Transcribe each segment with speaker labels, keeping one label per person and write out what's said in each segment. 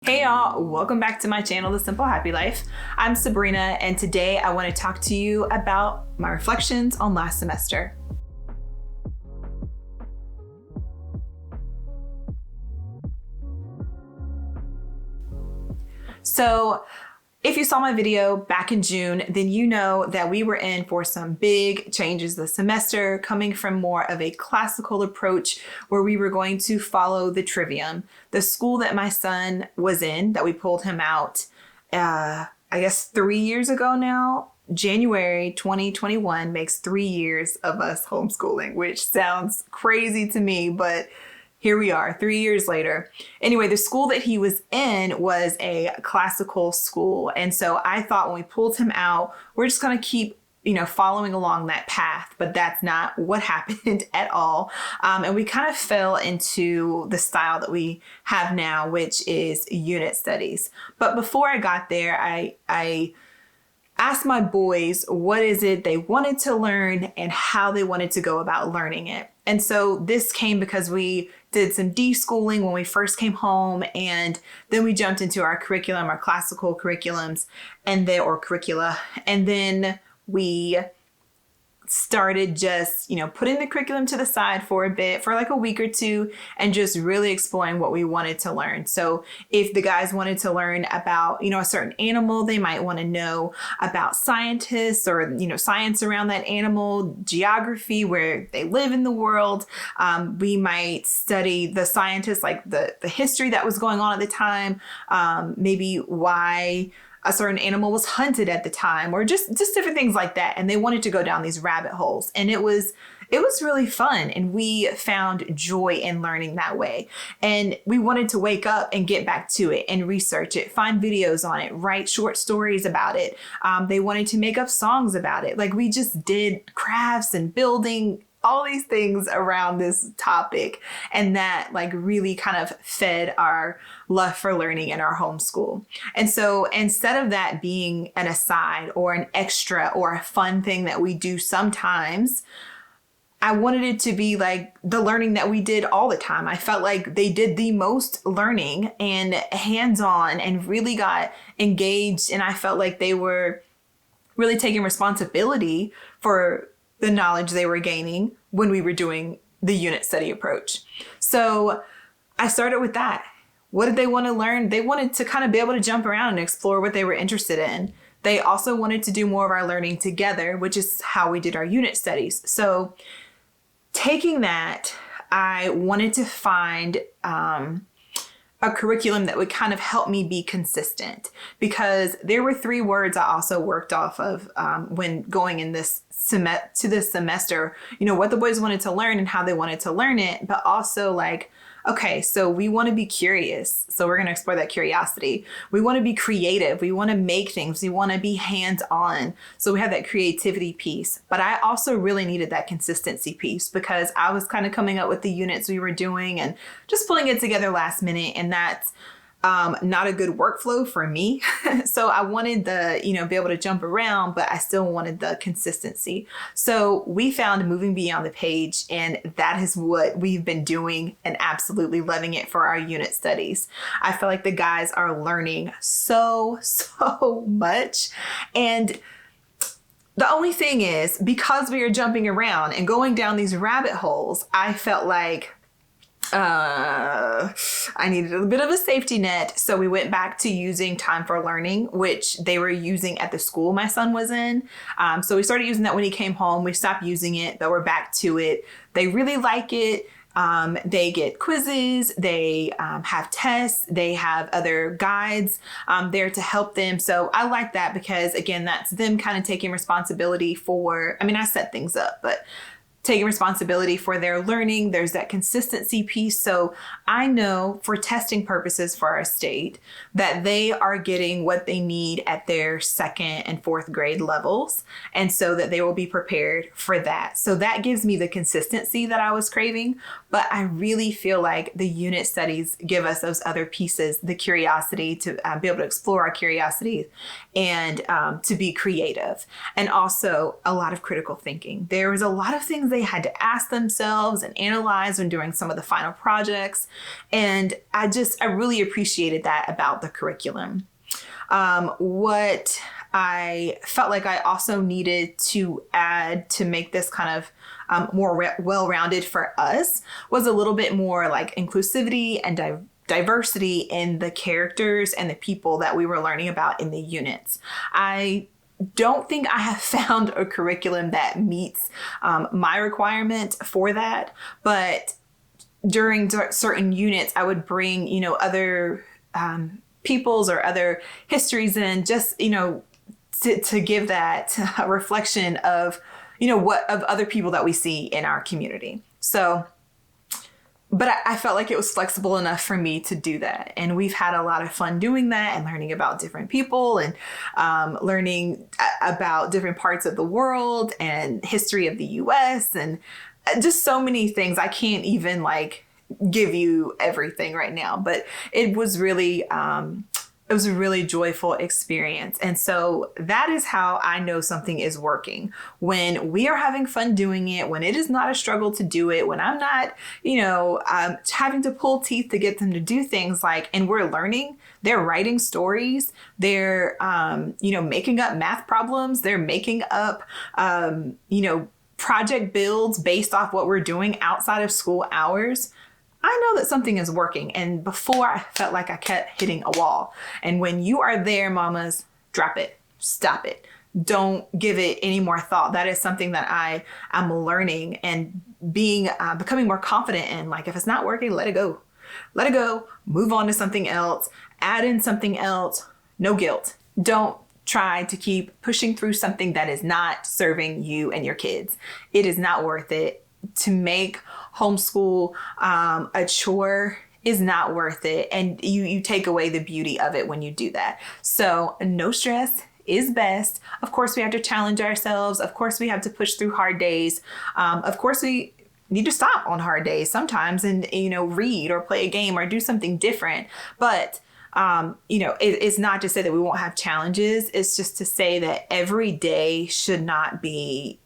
Speaker 1: Hey y'all, welcome back to my channel, The Simple Happy Life. I'm Sabrina, and today I want to talk to you about my reflections on last semester. So if you saw my video back in June, then you know that we were in for some big changes this semester, coming from more of a classical approach where we were going to follow the trivium. The school that my son was in, that we pulled him out, I guess 3 years ago now, January 2021 makes 3 years of us homeschooling, which sounds crazy to me, but here we are 3 years later. Anyway, the school that he was in was a classical school. And so I thought when we pulled him out, we're just going to keep following along that path, but that's not what happened at all. And we kind of fell into the style that we have now, which is unit studies. But before I got there, I asked my boys what is it they wanted to learn and how they wanted to go about learning it. And so this came because we did some deschooling when we first came home, and then we jumped into our curriculum, our classical curriculums, or curricula, and then we started just, putting the curriculum to the side for a bit, for like a week or two, and just really exploring what we wanted to learn. So if the guys wanted to learn about, a certain animal, they might want to know about scientists or, science around that animal, geography, where they live in the world. We might study the scientists, like the history that was going on at the time, maybe why a certain animal was hunted at the time, or just different things like that. And they wanted to go down these rabbit holes. And it was really fun. And we found joy in learning that way. And we wanted to wake up and get back to it and research it, find videos on it, write short stories about it. They wanted to make up songs about it. Like, we just did crafts and building, all these things around this topic. And that really kind of fed our love for learning in our homeschool. And so instead of that being an aside or an extra or a fun thing that we do sometimes, I wanted it to be like the learning that we did all the time. I felt like they did the most learning and hands-on and really got engaged. And I felt like they were really taking responsibility for the knowledge they were gaining when we were doing the unit study approach. So I started with that. What did they want to learn? They wanted to kind of be able to jump around and explore what they were interested in. They also wanted to do more of our learning together, which is how we did our unit studies. So taking that, I wanted to find a curriculum that would kind of help me be consistent, because there were 3 words I also worked off of when going in this semester, what the boys wanted to learn and how they wanted to learn it, but also okay, so we want to be curious. So we're going to explore that curiosity. We want to be creative. We want to make things. We want to be hands-on. So we have that creativity piece. But I also really needed that consistency piece, because I was kind of coming up with the units we were doing and just pulling it together last minute. And that's not a good workflow for me. So I wanted be able to jump around, but I still wanted the consistency. So we found moving beyond the page, and that is what we've been doing and absolutely loving it for our unit studies. I feel like the guys are learning so much. And the only thing is, because we are jumping around and going down these rabbit holes, I felt like I needed a bit of a safety net. So we went back to using Time for Learning, which they were using at the school my son was in. So we started using that when he came home. We stopped using it, but we're back to it. They really like it. They get quizzes, they have tests, they have other guides there to help them. So I like that, because again, that's them kind of taking responsibility for, I set things up, but taking responsibility for their learning. There's that consistency piece. So I know for testing purposes for our state that they are getting what they need at their 2nd and 4th grade levels. And so that they will be prepared for that. So that gives me the consistency that I was craving. But I really feel like the unit studies give us those other pieces, the curiosity to be able to explore our curiosity and to be creative. And also a lot of critical thinking. There was a lot of things questions they had to ask themselves and analyze when doing some of the final projects. And I really appreciated that about the curriculum. What I felt like I also needed to add to make this kind of more well-rounded for us was a little bit more like inclusivity and diversity in the characters and the people that we were learning about in the units. I don't think I have found a curriculum that meets my requirement for that, but during certain units, I would bring, other peoples or other histories in, just, to give that reflection of, of other people that we see in our community. So, but I felt like it was flexible enough for me to do that. And we've had a lot of fun doing that and learning about different people and learning about different parts of the world and history of the US and just so many things. I can't even give you everything right now, but it was really, it was a really joyful experience. And so that is how I know something is working. When we are having fun doing it, when it is not a struggle to do it, when I'm not, having to pull teeth to get them to do things and we're learning, they're writing stories, they're, making up math problems, they're making up, project builds based off what we're doing outside of school hours. I know that something is working. And before, I felt like I kept hitting a wall. And when you are there, mamas, drop it, stop it. Don't give it any more thought. That is something that I am learning and becoming more confident in. If it's not working, let it go. Let it go. Move on to something else. Add in something else. No guilt. Don't try to keep pushing through something that is not serving you and your kids. It is not worth it. To make homeschool a chore is not worth it. And you take away the beauty of it when you do that. So no stress is best. Of course, we have to challenge ourselves. Of course, we have to push through hard days. Of course, we need to stop on hard days sometimes and, read or play a game or do something different. But it's not to say that we won't have challenges. It's just to say that every day should not be,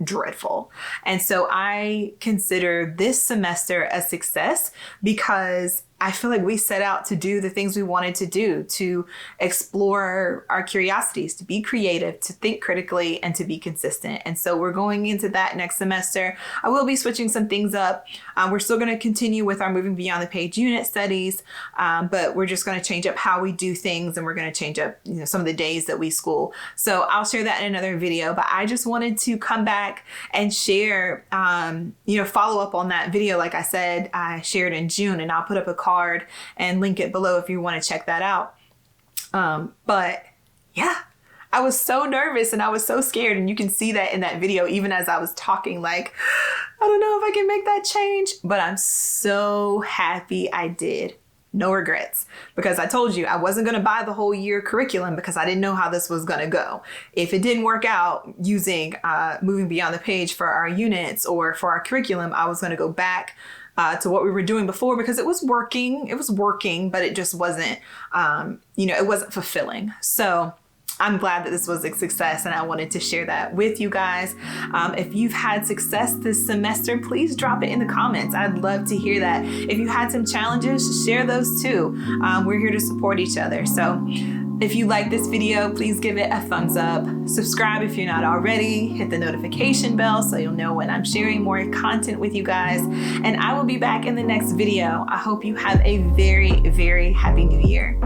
Speaker 1: dreadful. And so I consider this semester a success because I feel like we set out to do the things we wanted to do, to explore our curiosities, to be creative, to think critically, and to be consistent. And so we're going into that next semester. I will be switching some things up. We're still going to continue with our Moving Beyond the Page unit studies, but we're just going to change up how we do things, and we're going to change up some of the days that we school. So I'll share that in another video, but I just wanted to come back and share, follow up on that video. Like I said, I shared in June, and I'll put up a card and link it below if you want to check that out. But yeah, I was so nervous and I was so scared. And you can see that in that video, even as I was talking, I don't know if I can make that change, but I'm so happy I did. No regrets, because I told you I wasn't going to buy the whole year curriculum because I didn't know how this was going to go. If it didn't work out using Moving Beyond the Page for our units or for our curriculum, I was going to go back to what we were doing before because it was working. It was working, but it just wasn't, it wasn't fulfilling. So I'm glad that this was a success, and I wanted to share that with you guys. If you've had success this semester, please drop it in the comments. I'd love to hear that. If you had some challenges, share those too. We're here to support each other. So if you like this video, please give it a thumbs up. Subscribe if you're not already. Hit the notification bell so you'll know when I'm sharing more content with you guys. And I will be back in the next video. I hope you have a very, very happy new year.